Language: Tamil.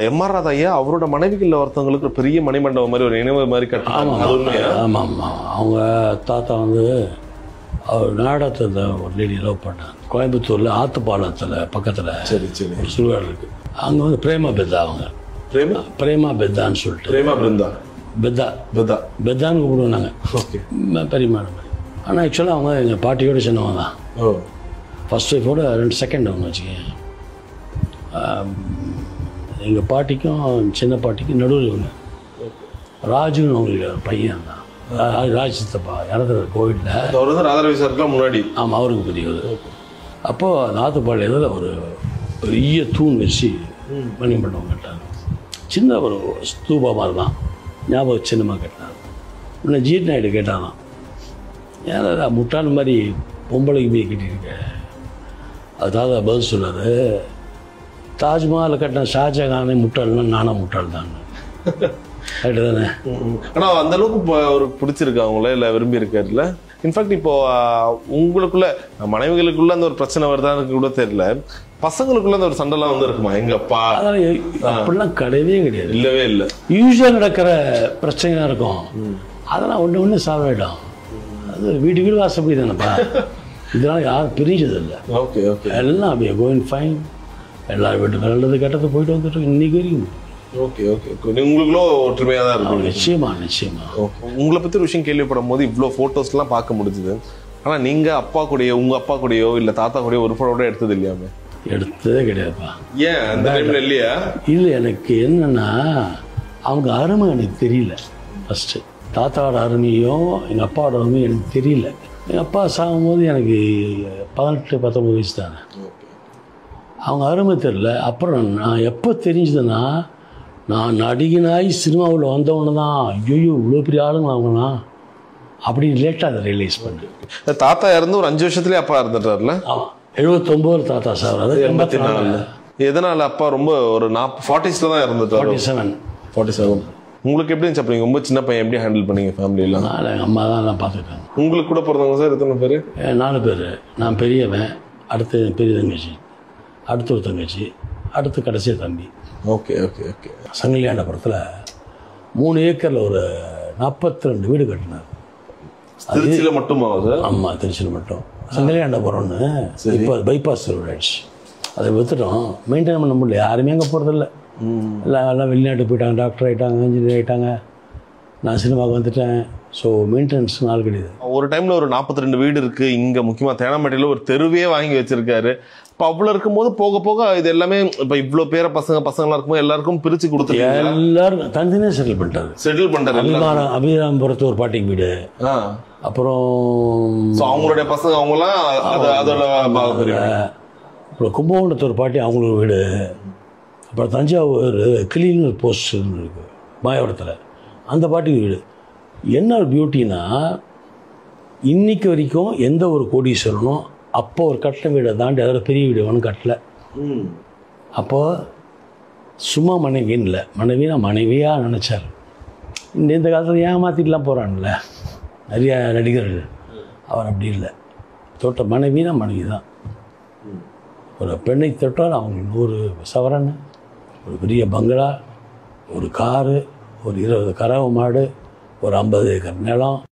எம்.ஆர். ராதா ஐயா அவரோட மனைவிகள் ஒருத்தவங்களுக்கு பெரிய மணிமண்டபம் மாதிரி ஒரு நினைவு மாதிரி கட்டினாங்க. ஆமாம் ஆமாம். அவங்க தாத்தா வந்து அவர் நாடகத்தை ஒரு லேடி லவ் பண்ணாங்க. கோயம்புத்தூரில் ஆத்துப்பாலத்தில் பக்கத்தில் சரி சரி ஒரு சுடுகாடு இருக்குது. அங்கே வந்து பிரேமா பெத்தா அவங்க பிரேமா பெத்தான்னு சொல்லிட்டு பிரேமா பிருந்தா பெத்தா பெத்தா பெத்தான்னு கூப்பிடுவோம் நாங்கள். ஓகே பெரியம்மா மாதிரி. ஆனால் ஆக்சுவலாக அவங்க எங்கள் பாட்டியோட சின்னவங்க தான். ஓ ஃபஸ்ட் ஒய்ஃபோட 2 செகண்ட் அவங்க வச்சுக்கேன். எங்கள் பாட்டிக்கும் சின்ன பாட்டிக்கும் நடுவில் இவங்க ராஜுன்னு அவங்களுக்கு பையன் தான். ராஜ் சித்தப்பா இறந்துற கோவிலில் அவர் வந்து ராதாரவி சாருக்குலாம் முன்னாடி. ஆமாம் அவருக்கு பெரியவர். அப்போது அந்த ஆத்துப்பாளையத்தில் ஒரு பெரிய தூண் வச்சு மணிமண்டபம் கட்டாங்க. சின்ன ஒரு ஸ்தூபா மாதிரி தான், ஞாபகம் சின்னமாக கட்டினார். உன்னை ஜீட் நாயுடு கேட்டாதான், ஏன்னா முட்டாள் மாதிரி பொம்பளைக்கு போய் கட்டியிருக்க. அதாவது பதில் சொல்லாது, தாஜ்மஹாலை கட்டின ஷாஜகானே முட்டாள்னா நானும் முட்டாள் தான். ரைட்டு தானே? ஆனால் அந்த அளவுக்கு ஒரு பிடிச்சிருக்கு அவங்கள, இல்லை விரும்பி இருக்காருல்ல. இன்ஃபேக்ட் இப்போ உங்களுக்குள்ள மனைவிகளுக்குள்ள அந்த ஒரு பிரச்சனை வருதான்னு கூட தெரியல, பசங்களுக்குள்ள அந்த ஒரு சண்டைலாம் வந்து இருக்குமா? எங்க அப்பா அப்படிலாம் கிடையவே கிடையாது, இல்லவே இல்லை. யூஸ்வலாக நடக்கிற பிரச்சனையாக இருக்கும். அதெல்லாம் ஒன்று சாவிடும். அது வீடு வீடு வாசப்படி தானேப்பா. இதெல்லாம் யாரும் பிரிஞ்சதில்லை. ஓகே ஓகே எல்லாம் அப்படியே கோயிங் ஃபைன். எல்லாரும் வீட்டு நல்லது கெட்டது போயிட்டு வந்துட்டு இன்னைக்கு வரைக்கும். ஓகே ஓகே உங்களுக்குள்ள ஒற்றுமையாக தான் இருக்கும். நிச்சயமா நிச்சயமா. உங்களை பற்றி ஒரு விஷயம் கேள்விப்படும் போது இவ்வளோ ஃபோட்டோஸ்லாம் பார்க்க முடிஞ்சுது. ஆனால் நீங்கள் அப்பா கூடயோ உங்கள் அப்பா கூடயோ இல்லை தாத்தா கூடயோ ஒரு ஃபோட்டோ எடுத்தது இல்லையாமே? எடுத்ததே கிடையாதுப்பா. ஏன் அந்த டைம்ல இல்லையா? இல்லை, எனக்கு என்னன்னா அவங்க அருமை எனக்கு தெரியல. ஃபஸ்ட்டு தாத்தாவோட அருமையோ எங்கள் அப்பாவோட அருமையும் எனக்கு தெரியல. எங்கள் அப்பா சாகும்போது எனக்கு 18-19 வயசு தானே. அவங்க அருமை தெரியல. அப்புறம் நான் எப்போ தெரிஞ்சதுன்னா, நான் நடிகனாகி சினிமாவில் வந்தவொன்னு தான், ஐயோ இவ்வளோ பெரிய ஆளுங்க அவங்கண்ணா அப்படின்னு லேட்டாக அதை ரியலைஸ் பண்ணேன். தாத்தா இறந்து ஒரு 5 வருஷத்துலேயே அப்பா இருந்துட்டார்ல? ஆமாம், 79 தாத்தா சார். அது 84. எதனால அப்பா ரொம்ப ஒரு 40s தான் இறந்துட்டார்? 47. உங்களுக்கு எப்படி இருந்துச்சு? அப்போ நீங்கள் ரொம்ப சின்ன பையன், எப்படி ஹேண்டில் பண்ணீங்க ஃபேமிலியெல்லாம்? எங்கள் அம்மா தான் நான் பார்த்துக்கிட்டேன். உங்களுக்கு கூட பிறந்தவங்க சார் எத்தனை பேர்? 4 பேர். நான் பெரியவன், அடுத்து பெரிய தங்கச்சி, அடுத்து ஒரு தங்கச்சி, அடுத்து கடைசியாக தம்பி. ஓகே ஓகே ஓகே சங்கிலியாண்டபுரத்தில் 3 ஏக்கரில் ஒரு 42 வீடு கட்டினார். திருச்சியில் மட்டுமா சார்? ஆமாம், திருச்சியில் மட்டும். சங்கிலியாண்டபுரம்னு இப்போ அது பைபாஸ் ரோடு ஆயிடுச்சு. அதை விற்றுட்டோம், மெயின்டைன் பண்ண முடியல. யாருமே அங்கே போகிறதில்ல. எல்லாம் வெளிநாட்டு போயிட்டாங்க, டாக்டர் ஆகிட்டாங்க, இன்ஜினியர் ஆகிட்டாங்க. நான் சினிமாவுக்கு வந்துட்டேன். ஸோ மெயின்டெனன்ஸ் நாள் கிடையாது. ஒரு டைமில் ஒரு 42 வீடு இருக்குது. இங்கே முக்கியமாக தேனாம்பேட்டையில் ஒரு தெருவே வாங்கி வச்சிருக்காரு. இப்போ அவ்வளோ இருக்கும்போது போக போக இது எல்லாமே இப்போ இவ்வளோ பேர பசங்களாக இருக்கும்போது எல்லாருக்கும் பிரித்து கொடுத்து எல்லாரும் தனித்தனியாக செட்டில் பண்ணிட்டாரு. அபிராம்புரத்து ஒரு பாட்டிக்கு வீடு, அப்புறம் அவங்களுடைய பசங்க அவங்களாம் அதோட அப்புறம் கும்பகோணத்து ஒரு பாட்டி அவங்களுக்கு வீடு, அப்புறம் தஞ்சாவூர் கிளீன் ஒரு போஸ்ட் இருக்குது மாயவரத்தில், அந்த பாட்டிக்கு வீடு. என்ன ஒரு பியூட்டின்னா, இன்னைக்கு வரைக்கும் எந்த ஒரு கோடீஸ்வரனும் அப்போ ஒரு கட்டின வீடை தாண்டி அதோட பெரிய வீடு ஒன்றும் கட்டலை. அப்போது சும்மா மனைவின்னு இல்லை, மனைவினா மனைவியாக நினச்சார். இந்த காலத்தில் ஏமாற்றிட்டுலாம் போகிறான்ல நிறையா நடிகர்கள். அவர் அப்படி இல்லை, தொட்ட மனைவினா மனைவி தான். ஒரு பெண்ணை தொட்டால் அவங்க 100 சவரன், ஒரு பெரிய பங்களா, ஒரு காரு, ஒரு 20 கறவை மாடு, ஒரு 50 ஏக்கர் நிலம்.